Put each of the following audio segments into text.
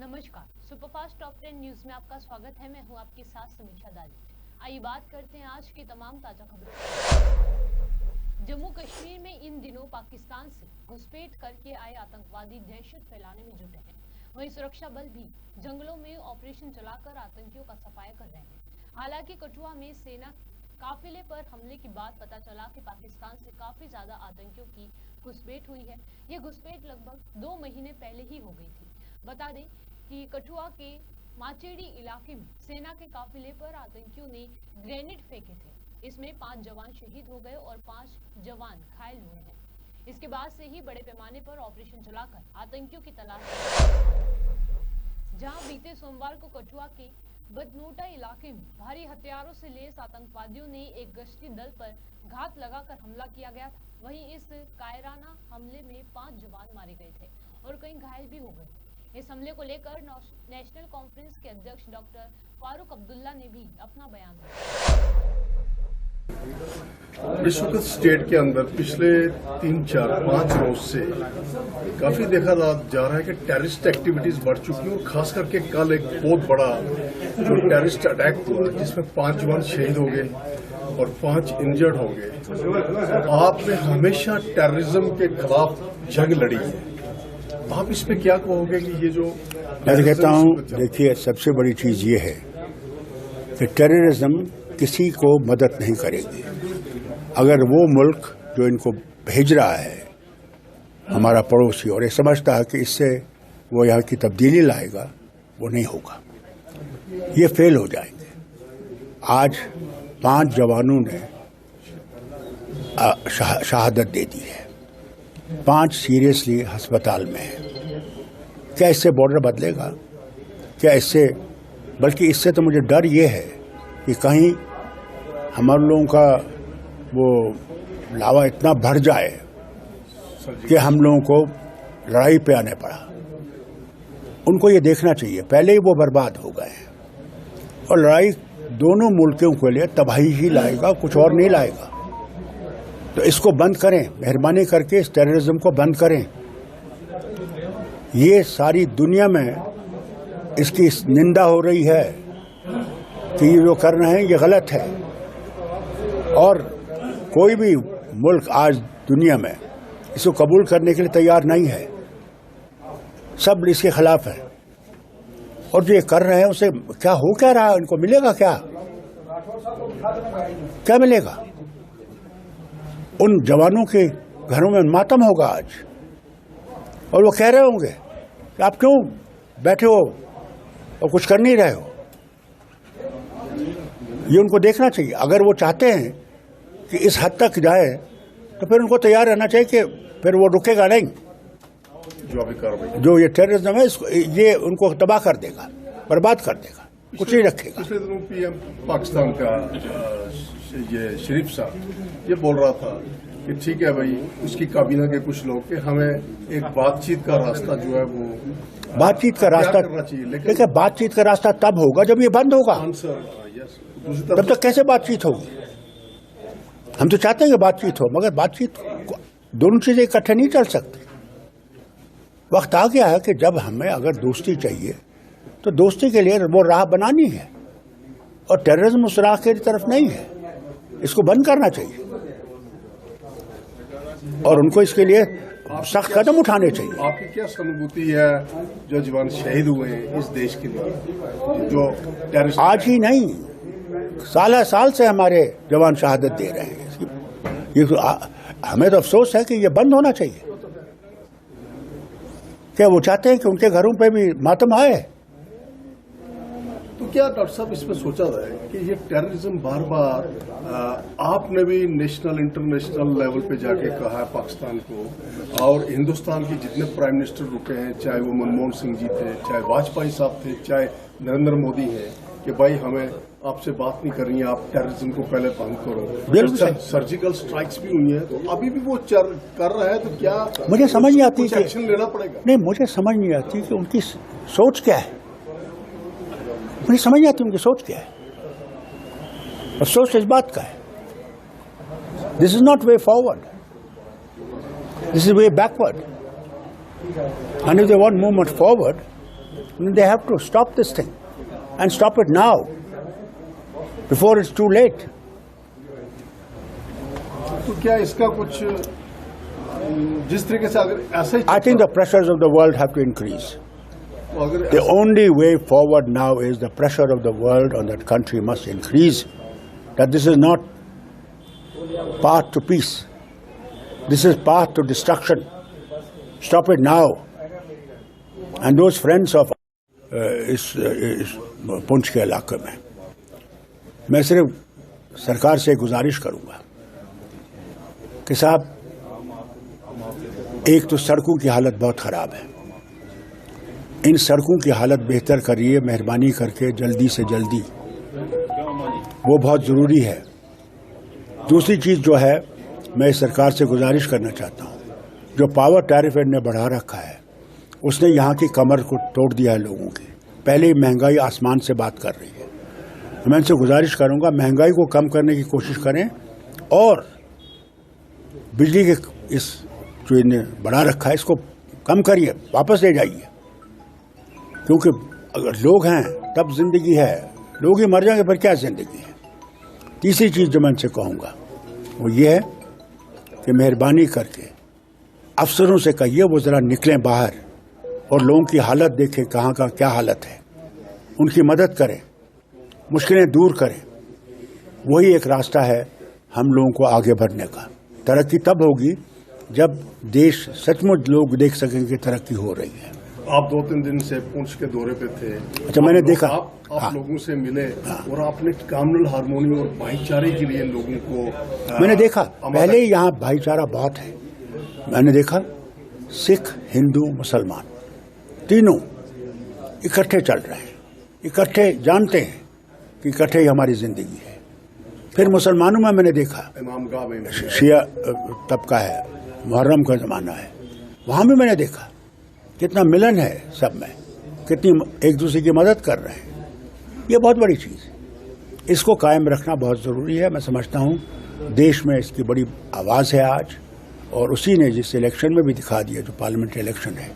नमस्कार, superfast top 10 news में आपका स्वागत है। मैं हूं आपके साथ समीक्षा दाली। आइए बात करते हैं आज की तमाम ताजा खबरों। जम्मू कश्मीर में इन दिनों पाकिस्तान से घुसपैठ करके आए आतंकवादी दहशत फैलाने में जुटे हैं। वहीं सुरक्षा बल भी जंगलों में ऑपरेशन चलाकर आतंकियों का सफाया कर रहे हैं। हालांकि कठुआ में सेना काफिले पर हमले के बाद पता चला कि पाकिस्तान से काफी ज्यादा आतंकियों की घुसपैठ हुई है। ये घुसपैठ लगभग 2 महीने पहले ही हो गई थी। बता दें कि कठुआ के माचेड़ी इलाके में सेना के काफिले पर आतंकियों ने ग्रेनेड फेंके थे। इसमें 5 जवान शहीद हो गए और 5 जवान घायल हुए हैं। इसके बाद से ही बड़े पैमाने पर ऑपरेशन चलाकर आतंकियों की तलाश जहां बीते सोमवार को कठुआ के बदनोटा इलाके में भारी हथियारों से लैस आतंकवादियों ने एक गश्ती दल पर घात लगाकर हमला किया गया था। वहीं इस कायराना हमले में 5 जवान मारे गए थे और कई घायल भी हो गए। इस हमले को लेकर नेशनल कॉन्फ्रेंस के अध्यक्ष डॉक्टर फारूक अब्दुल्ला ने भी अपना बयान दिया। विश्व के स्टेट के अंदर पिछले 3, 4, 5 रोज से काफी देखा जा रहा है कि टेररिस्ट एक्टिविटीज बढ़ चुकी हैं और खास करके कल एक बहुत बड़ा जो टेररिस्ट अटैक हुआ जिसमें 5 जवान शहीद हो गए और 5 इंजर्ड हो गए। आपने हमेशा टेररिज्म के खिलाफ जंग लड़ी है, आप इस पे क्या कहोगे कि ये जो मैं कहता हूँ, देखिए सबसे बड़ी चीज ये है कि टेररिज्म किसी को मदद नहीं करेगी। अगर वो मुल्क जो इनको भेज रहा है हमारा पड़ोसी और ये समझता है कि इससे वो यहाँ की तब्दीली लाएगा, वो नहीं होगा, ये फेल हो जाएंगे। आज 5 जवानों ने शहादत दे दी है, 5 सीरियसली अस्पताल में है। क्या इससे बॉर्डर बदलेगा? क्या इससे, बल्कि इससे तो मुझे डर ये है कि कहीं हमारे लोगों का वो लावा इतना बढ़ जाए कि हम लोगों को लड़ाई पे आने पड़ा। उनको ये देखना चाहिए पहले ही वो बर्बाद हो गए हैं और लड़ाई दोनों मुल्कों के लिए तबाही ही लाएगा, कुछ और नहीं लाएगा। तो इसको बंद करें, मेहरबानी करके इस टेररिज्म को बंद करें। ये सारी दुनिया में इसकी निंदा हो रही है कि ये जो कर रहे हैं ये गलत है और कोई भी मुल्क आज दुनिया में इसको कबूल करने के लिए तैयार नहीं है। सब इसके खिलाफ है और जो ये कर रहे हैं उसे क्या हो क्या रहा है, इनको मिलेगा क्या? क्या मिलेगा? उन जवानों के घरों में मातम होगा आज और वो कह रहे होंगे कि आप क्यों बैठे हो और कुछ कर नहीं रहे हो। ये उनको देखना चाहिए। अगर वो चाहते हैं कि इस हद तक जाए तो फिर उनको तैयार रहना चाहिए कि फिर वो रुकेगा नहीं। जो ये टेररिज्म है ये उनको तबाह कर देगा, बर्बाद कर देगा, कुछ नहीं रखेगा। पिछले दिनों पीएम पाकिस्तान का ये शरीफ साहब ये बोल रहा था कि ठीक है भाई, उसकी काबीना के कुछ लोग के हमें एक बातचीत का रास्ता जो है वो बातचीत का रास्ता करना चाहिए, लेकिन बातचीत का रास्ता तब होगा जब ये बंद होगा। तब तक कैसे बातचीत होगी? हम तो चाहते हैं कि बातचीत हो, मगर बातचीत दोनों चीजें इकट्ठे नहीं चल सकती। वक्त आ गया है कि जब हमें अगर दोस्ती चाहिए तो दोस्ती के लिए वो राह बनानी है और टेररिज्म उस राह की तरफ नहीं है। इसको बंद करना चाहिए और उनको इसके लिए सख्त कदम उठाने चाहिए। आपकी क्या सहानुभूति है जो जवान शहीद हुए हैं इस देश के लिए, जो टेररिस्ट? आज ही नहीं, साल से हमारे जवान शहादत दे रहे हैं। ये तो हमें तो अफसोस है कि ये बंद होना चाहिए। क्या वो चाहते हैं कि उनके घरों पे भी मातम आए? तो क्या डॉक्टर साहब इसमें सोचा है कि ये टेररिज्म बार बार आपने भी नेशनल इंटरनेशनल लेवल पे जाके कहा है पाकिस्तान को, और हिंदुस्तान के जितने प्राइम मिनिस्टर रुके हैं, चाहे वो मनमोहन सिंह जी थे, चाहे वाजपेयी साहब थे, चाहे नरेंद्र मोदी हैं, कि भाई हमें आपसे बात नहीं करनी है, आप टेररिज्म को पहले बंद करो। सर्जिकल स्ट्राइक्स भी हुई है, तो अभी भी वो कर रहा है, तो क्या मुझे समझ नहीं आती कि एक्शन लेना पड़ेगा? नहीं, मुझे समझ नहीं आती कि उनकी सोच क्या है। मुझे समझ नहीं आती उनकी सोच क्या है और सोच इस बात का है, this is not way forward, this is way backward. And if they want movement forward They have to stop this thing and stop it now before it's too late. तो क्या इसका कुछ जिस तरीके से अगर ऐसा ही I think the pressures of the world have to increase. अगर The only way forward now is the pressure of the world on that country must increase. That this is not path to peace. This is path to destruction. Stop it now. And those friends of इस पुंछ के इलाके में मैं सिर्फ सरकार से गुजारिश करूंगा कि साहब, एक तो सड़कों की हालत बहुत ख़राब है, इन सड़कों की हालत बेहतर करिए मेहरबानी करके, जल्दी से जल्दी, वो बहुत ज़रूरी है। दूसरी चीज़ जो है, मैं सरकार से गुजारिश करना चाहता हूँ, जो पावर टैरिफ ने बढ़ा रखा है उसने यहाँ की कमर को तोड़ दिया है लोगों की। पहले ही महंगाई आसमान से बात कर रही है। मैं इनसे गुजारिश करूँगा महंगाई को कम करने की कोशिश करें और बिजली के इस जो इन्हें बढ़ा रखा है इसको कम करिए, वापस ले जाइए, क्योंकि अगर लोग हैं तब जिंदगी है, लोग ही मर जाएंगे फिर क्या जिंदगी है। तीसरी चीज़ जो मैं इनसे कहूँगा वो ये है कि मेहरबानी करके अफसरों से कहिए वो ज़रा निकलें बाहर और लोगों की हालत देखें, कहाँ का क्या हालत है, उनकी मदद करें, मुश्किलें दूर करें। वही एक रास्ता है हम लोगों को आगे बढ़ने का। तरक्की तब होगी जब देश सचमुच लोग देख सकेंगे कि तरक्की हो रही है। आप 2-3 दिन से पुंछ के दौरे पे थे। अच्छा, मैंने देखा। आप लोगों से मिले और आपने कम्युनल हार्मोनी और भाईचारे के लिए लोगों को मैंने देखा। पहले ही यहाँ भाईचारा बहुत है। मैंने देखा सिख, हिंदू, मुसलमान तीनों इकट्ठे चल रहे हैं, इकट्ठे जानते हैं कि इकट्ठे ही हमारी जिंदगी है। फिर मुसलमानों में मैंने देखा इमामगाह में शिया तबका है, मुहर्रम का ज़माना है, वहाँ भी मैंने देखा कितना मिलन है सब में, कितनी एक दूसरे की मदद कर रहे हैं। ये बहुत बड़ी चीज़ है, इसको कायम रखना बहुत ज़रूरी है। मैं समझता हूँ देश में इसकी बड़ी आवाज़ है आज, और उसी ने जिस इलेक्शन में भी दिखा दिया, जो पार्लियामेंट्री इलेक्शन है,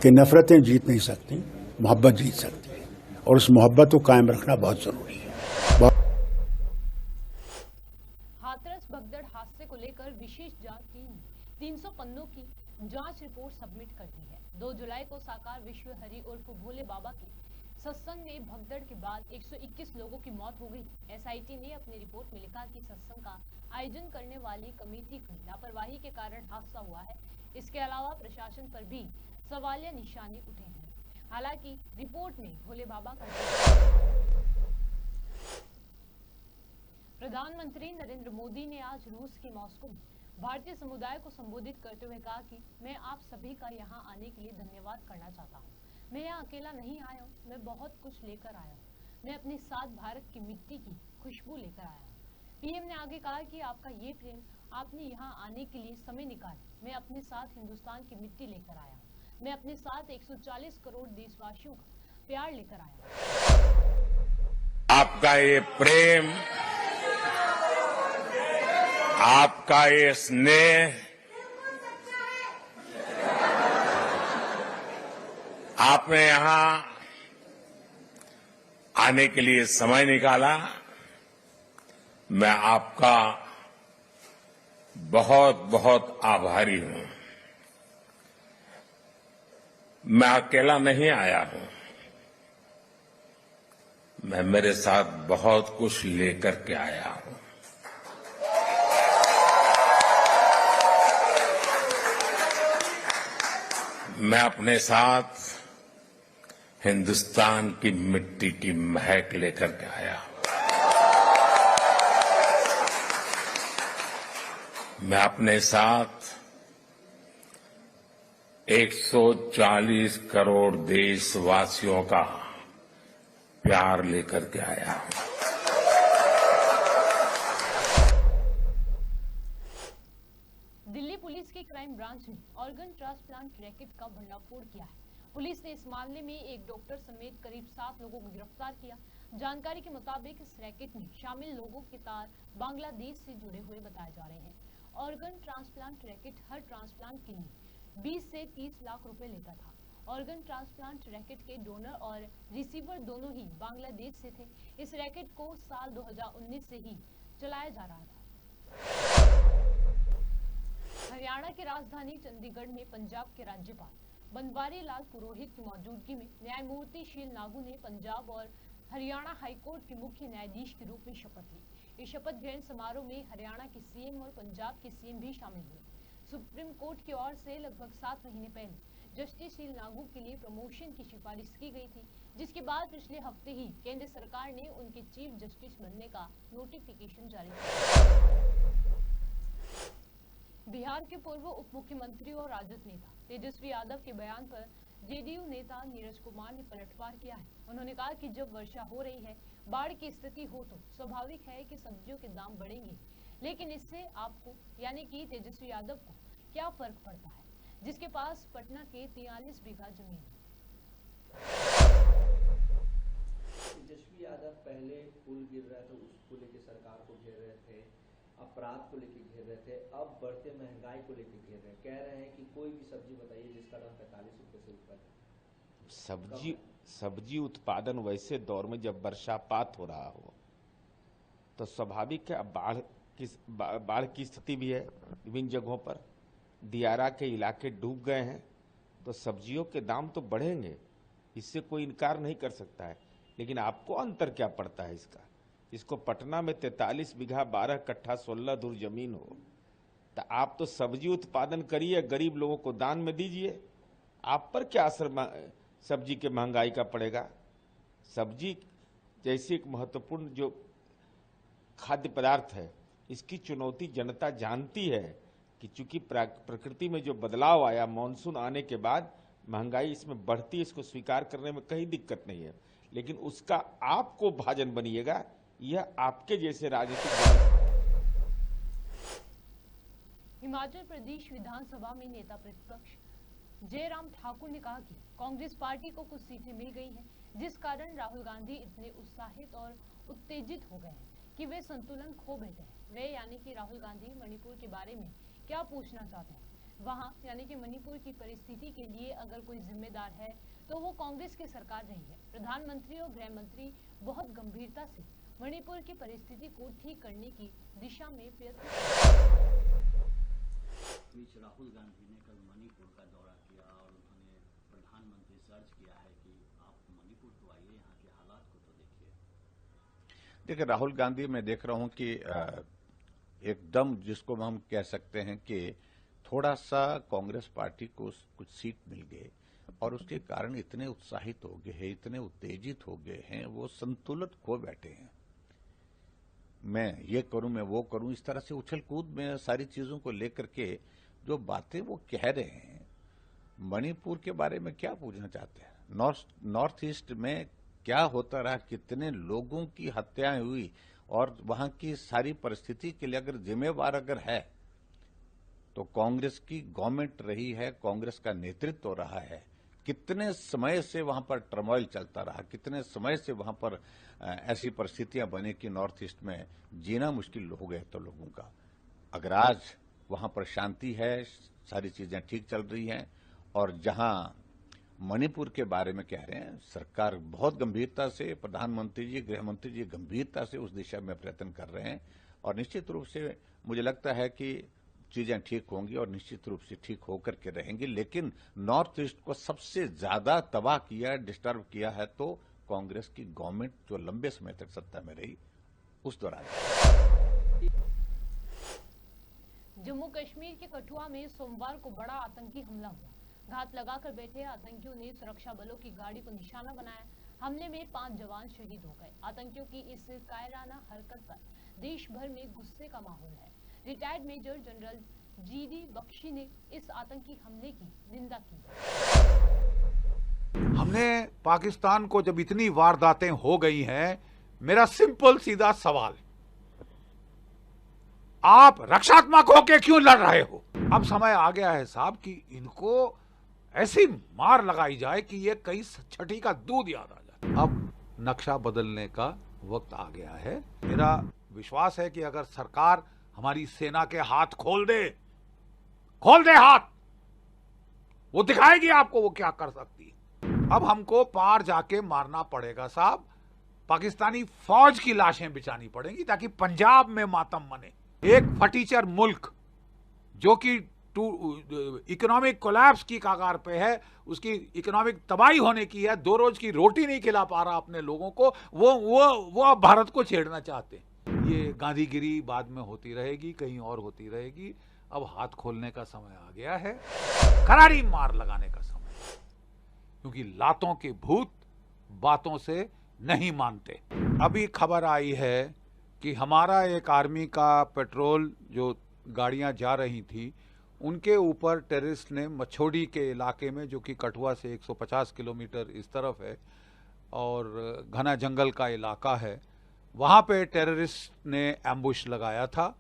कि नफरतें जीत नहीं सकती, मोहब्बत जीत सकती है, और उस मोहब्बत को कायम रखना बहुत ज़रूरी है। हाथरस भगदड़ हादसे को लेकर विशेष जांच टीम ने 300 पन्नों की जांच रिपोर्ट सबमिट कर दी है। 2 जुलाई को साकार विश्व हरि उर्फ भोले बाबा के सत्संग में भगदड़ के बाद 121 लोगों की मौत हो गई। एसआईटी ने अपनी रिपोर्ट में लिखा कि सत्संग का आयोजन करने वाली कमेटी की लापरवाही के कारण हादसा हुआ है। इसके अलावा प्रशासन पर भी सवालिया निशाने उठे हैं। हालांकि रिपोर्ट में भोले बाबा का प्रधानमंत्री नरेंद्र मोदी ने आज रूस के मॉस्को में भारतीय समुदाय को संबोधित करते हुए कहा कि मैं आप सभी का यहाँ आने के लिए धन्यवाद करना चाहता हूँ। मैं यहाँ अकेला नहीं आया हूँ, मैं बहुत कुछ लेकर आया हूँ। मैं अपने साथ भारत की मिट्टी की खुशबू लेकर आया हूँ। पीएम ने आगे कहा कि आपका ये प्रेम, आपने यहाँ आने के लिए समय निकाला। मैं अपने साथ हिंदुस्तान की मिट्टी लेकर आया हूँ। मैं अपने साथ 140 करोड़ देशवासियों का प्यार लेकर आया हूँ। आपका ये प्रेम, आपका ये स्नेह, आपने यहां आने के लिए समय निकाला, मैं आपका बहुत बहुत आभारी हूं। मैं अकेला नहीं आया हूं, मैं मेरे साथ बहुत कुछ लेकर के आया हूं। मैं अपने साथ हिंदुस्तान की मिट्टी की महक लेकर के आया हूं। मैं अपने साथ 140 करोड़ देशवासियों का प्यार लेकर के आया हूं। दिल्ली पुलिस की क्राइम ब्रांच ने ऑर्गन ट्रांसप्लांट रैकेट का भंडाफोड़ किया है। पुलिस ने इस मामले में एक डॉक्टर समेत करीब 7 लोगों को गिरफ्तार किया। जानकारी के मुताबिक इस रैकेट में शामिल लोगों के तार बांग्लादेश से जुड़े हुए बताए जा रहे हैं। ऑर्गन ट्रांसप्लांट रैकेट हर ट्रांसप्लांट के लिए 20 से 30 लाख रुपए लेता था ऑर्गन ट्रांसप्लांट रैकेट के डोनर और रिसीवर दोनों ही बांग्लादेश से थे। इस रैकेट को साल 2019 से ही चलाया जा रहा था। हरियाणा की राजधानी चंडीगढ़ में पंजाब के राज्यपाल बनवारी लाल पुरोहित की मौजूदगी में न्यायमूर्ति शील नागू ने पंजाब और हरियाणा हाईकोर्ट के मुख्य न्यायाधीश के रूप में शपथ ली। इस शपथ ग्रहण समारोह में हरियाणा के सीएम और पंजाब के सीएम भी शामिल हुए। सुप्रीम कोर्ट की ओर से लगभग 7 महीने पहले जस्टिस शील नागू के लिए प्रमोशन की सिफारिश की गई थी, जिसके बाद पिछले हफ्ते ही केंद्र सरकार ने उनके चीफ जस्टिस बनने का नोटिफिकेशन जारी किया। बिहार के पूर्व उप मुख्यमंत्री और राजद नेता तेजस्वी यादव के बयान पर जेडीयू नेता नीरज कुमार ने पलटवार किया है। उन्होंने कहा कि जब वर्षा हो रही है, बाढ़ की स्थिति हो तो स्वाभाविक है कि सब्जियों के दाम बढ़ेंगे, लेकिन इससे आपको यानी कि तेजस्वी यादव को क्या फर्क पड़ता है, जिसके पास पटना के 43 बीघा जमीन है। तेजस्वी यादव पहले पुल गिर रहा था, उसको लेकर सरकार को घेर रहे थे, अपराध को लेकर घेर रहे थे, अब बढ़ते महंगाई को लेकर घेर रहे हैं। कह रहे हैं कि कोई भी सब्जी बताइए जिसका दाम 45 रुपए से ऊपर है। सब्जी उत्पादन वैसे दौर में जब वर्षापात हो रहा हो तो स्वाभाविक है। अब बाढ़ की स्थिति भी है, विभिन्न जगहों पर दियारा के इलाके डूब गए हैं, तो सब्जियों के दाम तो बढ़ेंगे, इससे कोई इनकार नहीं कर सकता है। लेकिन आपको अंतर क्या पड़ता है इसको पटना में 43 बीघा 12 कट्ठा 16 दूर जमीन हो, तो आप तो सब्जी उत्पादन करिए, गरीब लोगों को दान में दीजिए। आप पर क्या असर सब्जी के महंगाई का पड़ेगा? सब्जी जैसी एक महत्वपूर्ण जो खाद्य पदार्थ है, इसकी चुनौती जनता जानती है कि चूंकि प्रकृति में जो बदलाव आया, मानसून आने के बाद महंगाई इसमें बढ़ती है, इसको स्वीकार करने में कहीं दिक्कत नहीं है, लेकिन उसका आपको भाजन बनिएगा, यह आपके जैसे राजनीतिक। हिमाचल प्रदेश विधानसभा में नेता प्रतिपक्ष जयराम ठाकुर ने कहा कि कांग्रेस पार्टी को कुछ सीटें मिल गई हैं, जिस कारण राहुल गांधी इतने उत्साहित और उत्तेजित हो गए हैं कि वे संतुलन खो बैठे हैं। वे यानी कि राहुल गांधी मणिपुर के बारे में क्या पूछना चाहते हैं? वहां यानी कि मणिपुर की परिस्थिति के लिए अगर कोई जिम्मेदार है तो वो कांग्रेस की सरकार रही है। प्रधानमंत्री और गृह मंत्री बहुत गंभीरता से मणिपुर की परिस्थिति को ठीक करने की दिशा में प्रयत्न। राहुल गांधी ने कल मणिपुर का दौरा किया और उन्होंने प्रधानमंत्री से अर्ज किया है कि आप मणिपुर तो आइए, यहाँ के हालात को तो देखिए। देखिए, राहुल गांधी मैं देख रहा हूं कि एकदम जिसको हम कह सकते हैं कि थोड़ा सा कांग्रेस पार्टी को कुछ सीट मिल गए और उसके कारण इतने उत्साहित हो गए हैं, इतने उत्तेजित हो गए हैं, वो संतुलन खो बैठे हैं। मैं ये करूं, मैं वो करूं, इस तरह से उछल कूद में सारी चीजों को लेकर के जो बातें वो कह रहे हैं। मणिपुर के बारे में क्या पूछना चाहते हैं? नॉर्थ ईस्ट में क्या होता रहा, कितने लोगों की हत्याएं हुई, और वहां की सारी परिस्थिति के लिए अगर जिम्मेवार है तो कांग्रेस की गवर्नमेंट रही है, कांग्रेस का नेतृत्व हो रहा है। कितने समय से वहां पर टर्मोइल चलता रहा, कितने समय से वहां पर ऐसी परिस्थितियां बनी कि नॉर्थ ईस्ट में जीना मुश्किल हो गया तो लोगों का। अगर आज वहां पर शांति है, सारी चीजें ठीक चल रही हैं, और जहां मणिपुर के बारे में कह रहे हैं, सरकार बहुत गंभीरता से, प्रधानमंत्री जी, गृह मंत्री जी गंभीरता से उस दिशा में प्रयत्न कर रहे हैं, और निश्चित रूप से मुझे लगता है कि चीजें ठीक होंगी और निश्चित रूप से ठीक होकर के रहेंगी। लेकिन नॉर्थ ईस्ट को सबसे ज्यादा तबाह किया, डिस्टर्ब किया है तो कांग्रेस की गवर्नमेंट जो लंबे समय तक सत्ता में रही उस दौरान। जम्मू कश्मीर के कठुआ में सोमवार को बड़ा आतंकी हमला हुआ। घात लगाकर बैठे आतंकियों ने सुरक्षा बलों की गाड़ी को निशाना बनाया। हमले में 5 जवान शहीद हो गए। आतंकियों की इस कायराना हरकत पर देश भर में गुस्से का माहौल है। Retired major general GD Bakshi ने इस आतंकी हमले की निंदा की। हमने पाकिस्तान को जब इतनी वारदातें हो गई हैं, मेरा सिंपल सीधा सवाल, आप रक्षात्मक होकर क्यों लड़ रहे हो? अब समय आ गया है साहब कि इनको ऐसी मार लगाई जाए कि ये कहीं छठी का दूध याद आ जाए। अब नक्शा बदलने का वक्त आ गया है। मेरा विश्वास है कि अगर सरकार हमारी सेना के हाथ खोल दे हाथ, वो दिखाएगी आपको वो क्या कर सकती है। अब हमको पार जाके मारना पड़ेगा साहब, पाकिस्तानी फौज की लाशें बिछानी पड़ेंगी ताकि पंजाब में मातम मने। एक फटीचर मुल्क जो कि इकोनॉमिक कोलैप्स की कगार पे है, उसकी इकोनॉमिक तबाही होने की है, 2 रोज की रोटी नहीं खिला पा रहा अपने लोगों को, वो अब भारत को छेड़ना चाहते हैं। ये गांधीगिरी बाद में होती रहेगी, कहीं और होती रहेगी। अब हाथ खोलने का समय आ गया है, करारी मार लगाने का समय, क्योंकि लातों के भूत बातों से नहीं मानते। अभी खबर आई है कि हमारा एक आर्मी का पेट्रोल जो गाड़ियां जा रही थी उनके ऊपर टेररिस्ट ने मछोड़ी के इलाके में, जो कि कठुआ से 150 किलोमीटर इस तरफ है और घना जंगल का इलाका है, वहाँ पे टेररिस्ट ने एम्बुश लगाया था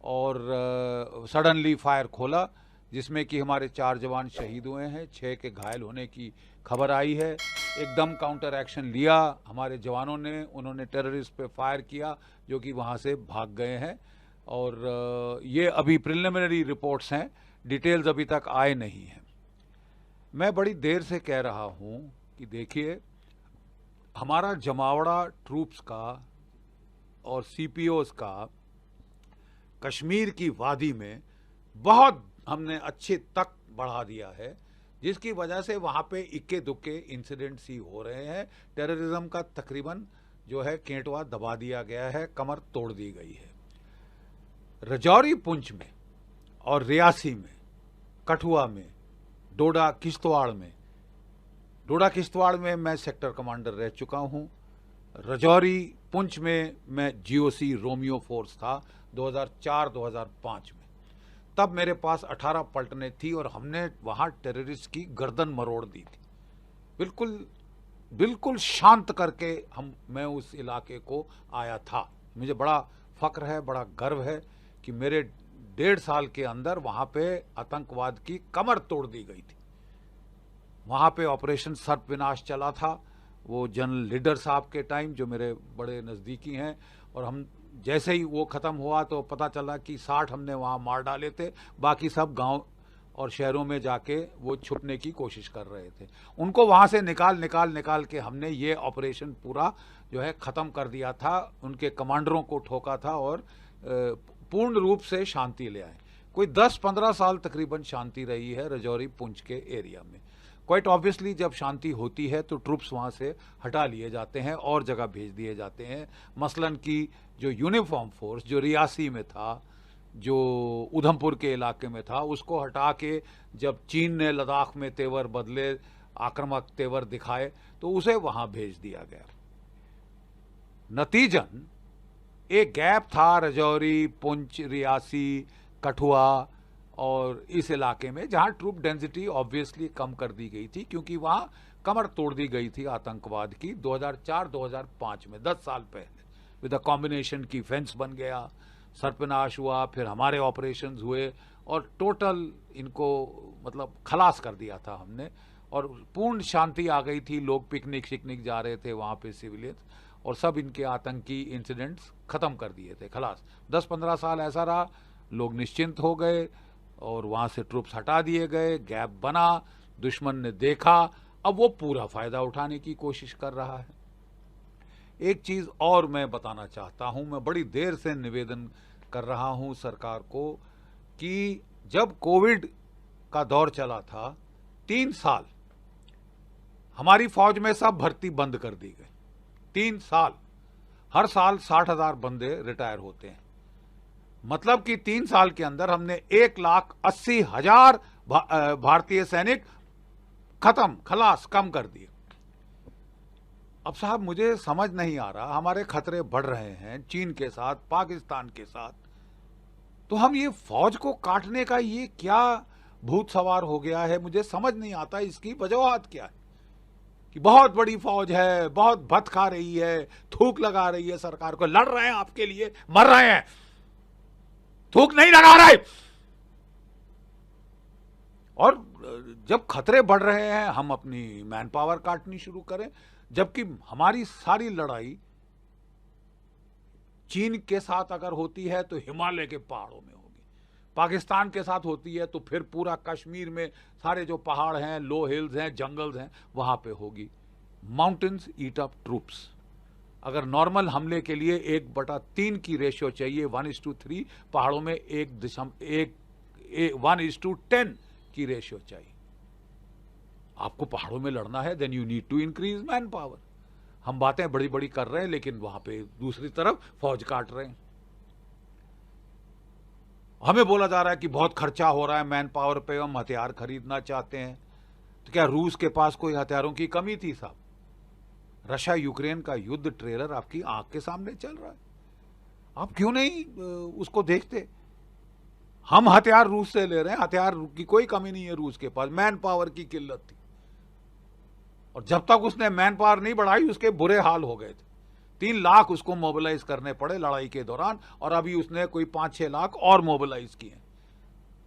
और सडनली फायर खोला, जिसमें कि हमारे 4 जवान शहीद हुए हैं, 6 के घायल होने की खबर आई है। एकदम काउंटर एक्शन लिया हमारे जवानों ने, उन्होंने टेररिस्ट पे फायर किया जो कि वहाँ से भाग गए हैं। और ये अभी प्रिलिमिनरी रिपोर्ट्स हैं, डिटेल्स अभी तक आए नहीं हैं। मैं बड़ी देर से कह रहा हूँ कि देखिए, हमारा जमावड़ा ट्रूप्स का और सीपीओस का कश्मीर की वादी में बहुत हमने अच्छे तक बढ़ा दिया है, जिसकी वजह से वहाँ पे इक्के दुक्के इंसिडेंट्स ही हो रहे हैं। टेररिज्म का तकरीबन जो है केंटवा दबा दिया गया है, कमर तोड़ दी गई है। रजौरी पुंछ में और रियासी में, कठुआ में, डोडा किश्तवाड़ में मैं सेक्टर कमांडर रह चुका हूं। रजौरी पुंछ में मैं जीओसी रोमियो फोर्स था 2004-2005 में। तब मेरे पास 18 पलटनें थी और हमने वहां टेररिस्ट की गर्दन मरोड़ दी थी, बिल्कुल शांत करके मैं उस इलाके को आया था। मुझे बड़ा फक्र है, बड़ा गर्व है कि मेरे 1.5 साल के अंदर वहां पे आतंकवाद की कमर तोड़ दी गई थी। वहां पे ऑपरेशन सर्पविनाश चला था, वो जनरल लीडर साहब के टाइम, जो मेरे बड़े नज़दीकी हैं, और हम जैसे ही वो ख़त्म हुआ तो पता चला कि 60 हमने वहाँ मार डाले थे, बाकी सब गांव और शहरों में जाके वो छुपने की कोशिश कर रहे थे। उनको वहाँ से निकाल के हमने ये ऑपरेशन पूरा जो है ख़त्म कर दिया था, उनके कमांडरों को ठोका था और पूर्ण रूप से शांति ले आए। कोई 10-15 साल तकरीबन शांति रही है रजौरी पुंछ के एरिया में। क्वाइट ऑब्वियसली जब शांति होती है तो ट्रूप्स वहाँ से हटा लिए जाते हैं और जगह भेज दिए जाते हैं। मसलन की जो यूनिफॉर्म फोर्स जो रियासी में था, जो उधमपुर के इलाके में था, उसको हटा के जब चीन ने लद्दाख में तेवर बदले, आक्रामक तेवर दिखाए, तो उसे वहाँ भेज दिया गया। नतीजन एक गैप था रजौरी, पुंछ, रियासी, कठुआ और इस इलाके में, जहां ट्रूप डेंसिटी ऑब्वियसली कम कर दी गई थी, क्योंकि वहां कमर तोड़ दी गई थी आतंकवाद की 2004-2005 में, 10 साल पहले। विद अ कॉम्बिनेशन की फेंस बन गया, सर्पनाश हुआ, फिर हमारे ऑपरेशंस हुए और टोटल इनको मतलब खलास कर दिया था हमने, और पूर्ण शांति आ गई थी। लोग पिकनिक शिकनिक जा रहे थे वहाँ पे, सिविलियंस, और सब इनके आतंकी इंसिडेंट्स खत्म कर दिए थे, खलास। 10-15 साल ऐसा रहा, लोग निश्चिंत हो गए और वहाँ से ट्रूप्स हटा दिए गए, गैप बना, दुश्मन ने देखा, अब वो पूरा फायदा उठाने की कोशिश कर रहा है। एक चीज और मैं बताना चाहता हूं, मैं बड़ी देर से निवेदन कर रहा हूं सरकार को कि जब कोविड का दौर चला था, 3 साल हमारी फौज में सब भर्ती बंद कर दी गई। 3 साल, हर साल 60,000 बंदे रिटायर होते हैं। मतलब कि 3 साल के अंदर हमने 1,80,000 भारतीय सैनिक खत्म, खलास, कम कर दिए। अब साहब मुझे समझ नहीं आ रहा, हमारे खतरे बढ़ रहे हैं चीन के साथ, पाकिस्तान के साथ, तो हम ये फौज को काटने का ये क्या भूत सवार हो गया है, मुझे समझ नहीं आता इसकी वजूहत क्या है। कि बहुत बड़ी फौज है, बहुत भत खा रही है, थूक लगा रही है सरकार को, लड़ रहे हैं आपके लिए, मर रहे हैं, थूक नहीं लगा रहे। और जब खतरे बढ़ रहे हैं हम अपनी मैन पावर काटनी शुरू करें, जबकि हमारी सारी लड़ाई चीन के साथ अगर होती है तो हिमालय के पहाड़ों में होगी। पाकिस्तान के साथ होती है तो फिर पूरा कश्मीर में सारे जो पहाड़ हैं, लो हिल्स हैं, जंगल्स हैं, वहां पे होगी। माउंटेन्स ईट अप ट्रूप्स। अगर नॉर्मल हमले के लिए 1/3 की रेशियो चाहिए, 1:3, पहाड़ों में 1:10 की रेशियो चाहिए। आपको पहाड़ों में लड़ना है, then you need to increase manpower. हम बातें बड़ी बड़ी कर रहे हैं लेकिन वहां पे दूसरी तरफ फौज काट रहे हैं। हमें बोला जा रहा है कि बहुत खर्चा हो रहा है मैन पावर पे, हम हथियार खरीदना चाहते हैं। तो क्या रूस के पास कोई हथियारों की कमी थी साहब? रशिया यूक्रेन का युद्ध ट्रेलर आपकी आंख के सामने चल रहा है, आप क्यों नहीं उसको देखते? हम हथियार रूस से ले रहे हैं, हथियार की कोई कमी नहीं है रूस के पास, मैन पावर की किल्लत थी। और जब तक उसने मैन पावर नहीं बढ़ाई उसके बुरे हाल हो गए थे। 3 लाख उसको मोबिलाइज करने पड़े लड़ाई के दौरान, और अभी उसने कोई 5-6 लाख और मोबिलाइज किए।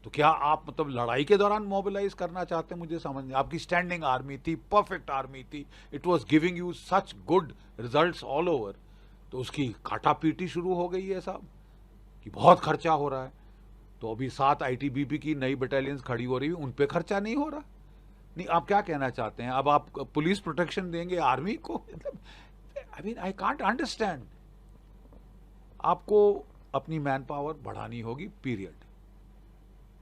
तो क्या आप मतलब लड़ाई के दौरान मोबिलाइज करना चाहते हैं? मुझे समझ नहीं। आपकी स्टैंडिंग आर्मी थी, परफेक्ट आर्मी थी, it was giving you such good results all over. तो उसकी काटापीटी शुरू हो गई है साहब कि बहुत खर्चा हो रहा है। तो अभी 7 ITBP की नई बटालियंस खड़ी हो रही है, उन पे खर्चा नहीं हो रहा। नहीं, आप क्या कहना चाहते हैं? अब आप पुलिस प्रोटेक्शन देंगे आर्मी को? मतलब I mean I can't understand. आपको अपनी मैन पावर बढ़ानी होगी, पीरियड।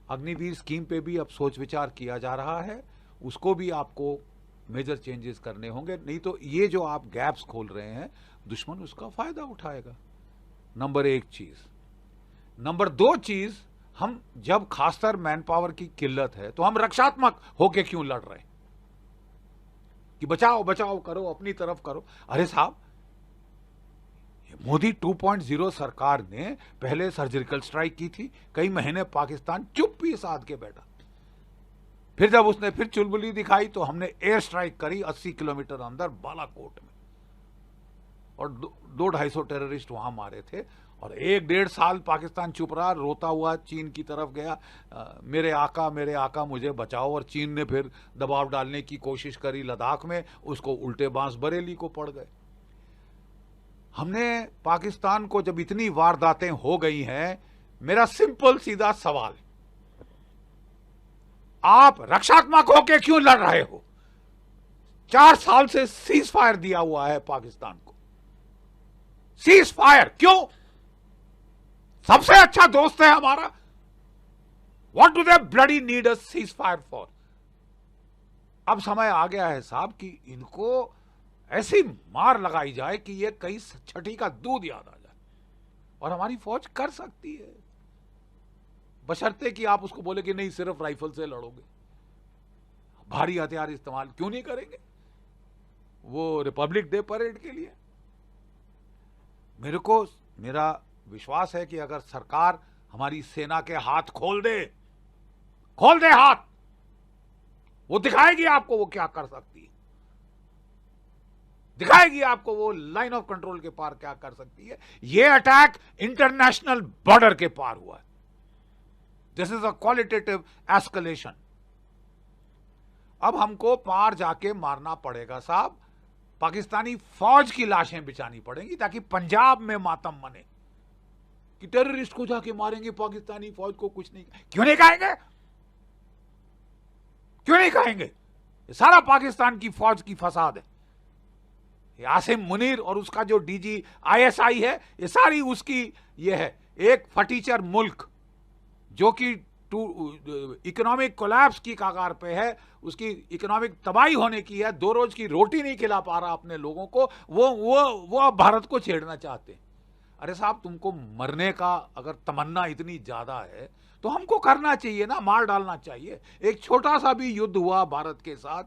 अग्निवीर स्कीम पे भी अब सोच विचार किया जा रहा है, उसको भी आपको मेजर चेंजेस करने होंगे, नहीं तो ये जो आप गैप्स खोल रहे हैं दुश्मन उसका फायदा उठाएगा। नंबर 1 चीज। नंबर 2 चीज, हम जब खासकर मैन पावर की किल्लत है तो हम रक्षात्मक होके क्यों लड़ रहे हैं कि बचाओ बचाओ करो, अपनी तरफ करो? अरे साहब, मोदी 2.0 सरकार ने पहले सर्जिकल स्ट्राइक की थी, कई महीने पाकिस्तान चुप्पी साध के बैठा। फिर जब उसने फिर चुलबुली दिखाई तो हमने एयर स्ट्राइक करी 80 किलोमीटर अंदर बालाकोट में, और 200-250 टेररिस्ट वहां मारे थे। और 1-1.5 साल पाकिस्तान चुप रहा, रोता हुआ चीन की तरफ गया, मेरे आका मुझे बचाओ। और चीन ने फिर दबाव डालने की कोशिश करी लद्दाख में, उसको उल्टे बांस बरेली को पड़ गए। हमने पाकिस्तान को जब इतनी वारदातें हो गई हैं, मेरा सिंपल सीधा सवाल, आप रक्षात्मक होके क्यों लड़ रहे हो? 4 साल से सीज फायर दिया हुआ है पाकिस्तान को। सीज फायर क्यों? सबसे अच्छा दोस्त है हमारा। What do they bloody need a cease fire for? अब समय आ गया है साहब कि इनको ऐसी मार लगाई जाए कि ये कई छठी का दूध याद आ जाए। और हमारी फौज कर सकती है, बशर्ते कि आप उसको बोले कि नहीं सिर्फ राइफल से लड़ोगे, भारी हथियार इस्तेमाल क्यों नहीं करेंगे? वो रिपब्लिक डे परेड के लिए। मेरा विश्वास है कि अगर सरकार हमारी सेना के हाथ खोल दे हाथ, वो दिखाएगी आपको वो क्या कर सकती है, दिखाएगी आपको वो लाइन ऑफ कंट्रोल के पार क्या कर सकती है। ये अटैक इंटरनेशनल बॉर्डर के पार हुआ है। This is a qualitative escalation. अब हमको पार जाके मारना पड़ेगा साहब, पाकिस्तानी फौज की लाशें बिछानी पड़ेंगी ताकि पंजाब में मातम मने कि टेररिस्ट को जाके मारेंगे, पाकिस्तानी फौज को कुछ नहीं। क्यों नहीं कहेंगे? क्यों नहीं कहेंगे? ये सारा पाकिस्तान की फौज की फसाद है। ये आसिम मुनीर और उसका जो DG ISI है, ये सारी उसकी ये है। एक फटीचर मुल्क जो कि इकोनॉमिक कोलैप्स की कगार पे है, उसकी इकोनॉमिक तबाही होने की है, 2 रोज की रोटी नहीं खिला पा रहा अपने लोगों को, वो अब भारत को छेड़ना चाहते हैं। अरे साहब, तुमको मरने का अगर तमन्ना इतनी ज्यादा है तो हमको करना चाहिए ना, मार डालना चाहिए। एक छोटा सा भी युद्ध हुआ भारत के साथ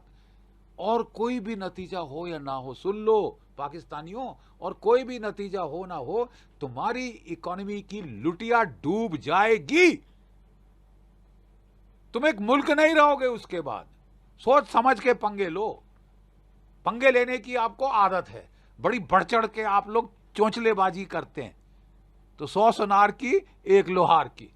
और कोई भी नतीजा हो या ना हो, सुन लो पाकिस्तानियों, और कोई भी नतीजा हो ना हो, तुम्हारी इकोनॉमी की लुटिया डूब जाएगी। तुम एक मुल्क नहीं रहोगे उसके बाद। सोच समझ के पंगे लो। पंगे लेने की आपको आदत है, बड़ी बढ़ चढ़ के आप लोग चोंचलेबाजी करते हैं। तो 100 सुनार की 1 लोहार की,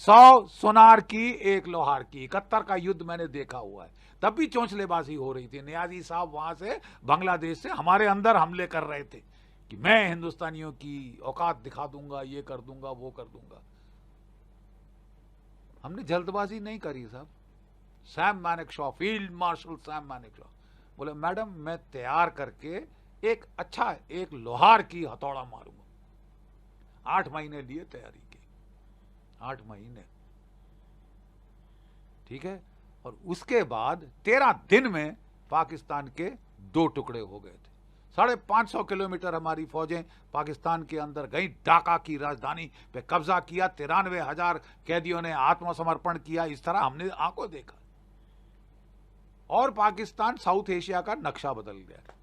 100 सुनार की 1 लोहार की। 71 का युद्ध मैंने देखा हुआ है, तब भी चोंचलेबाजी हो रही थी। नियाजी साहब वहां से बांग्लादेश से हमारे अंदर हमले कर रहे थे कि मैं हिंदुस्तानियों की औकात दिखा दूंगा, ये कर दूंगा, वो कर दूंगा। हमने जल्दबाजी नहीं करी साहब। Sam Manekshaw, field marshal Sam Manekshaw बोले मैडम मैं तैयार करके एक लोहार की हथौड़ा मारूंगा। 8 महीने लिए तैयारी की, 8 महीने, ठीक है। और उसके बाद 13 दिन में पाकिस्तान के 2 टुकड़े हो गए थे। 550 किलोमीटर हमारी फौजें पाकिस्तान के अंदर गई, ढाका की राजधानी पे कब्जा किया, 93,000 कैदियों ने आत्मसमर्पण किया। इस तरह हमने आंखों देखा और पाकिस्तान साउथ एशिया का नक्शा बदल गया।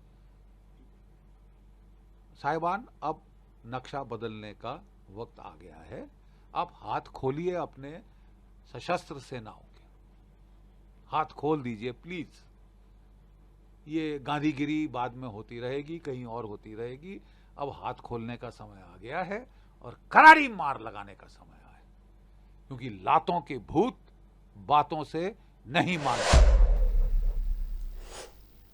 साहिबान, अब नक्शा बदलने का वक्त आ गया है। अब हाथ खोलिए अपने सशस्त्र सेनाओं के, हाथ खोल दीजिए प्लीज। ये गांधीगिरी बाद में होती रहेगी, कहीं और होती रहेगी। अब हाथ खोलने का समय आ गया है और करारी मार लगाने का समय आया है, क्योंकि लातों के भूत बातों से नहीं मानते।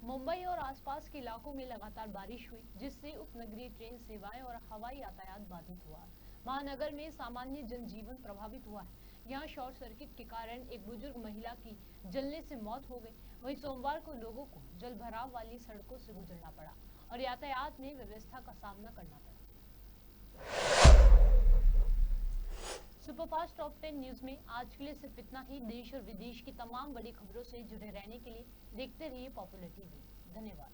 मुंबई और आसपास के इलाकों में लगातार बारिश हुई, जिससे उपनगरीय ट्रेन सेवाएं और हवाई यातायात बाधित हुआ। महानगर में सामान्य जनजीवन प्रभावित हुआ है। यहाँ शॉर्ट सर्किट के कारण एक बुजुर्ग महिला की जलने से मौत हो गई। वहीं सोमवार को लोगों को जलभराव वाली सड़कों से गुजरना पड़ा और यातायात में व्यवस्था का सामना करना पड़ा। सुपरफास्ट टॉप 10 न्यूज में आज के लिए सिर्फ इतना ही। देश और विदेश की तमाम बड़ी खबरों से जुड़े रहने के लिए देखते रहिए पॉपुलर टीवी। धन्यवाद।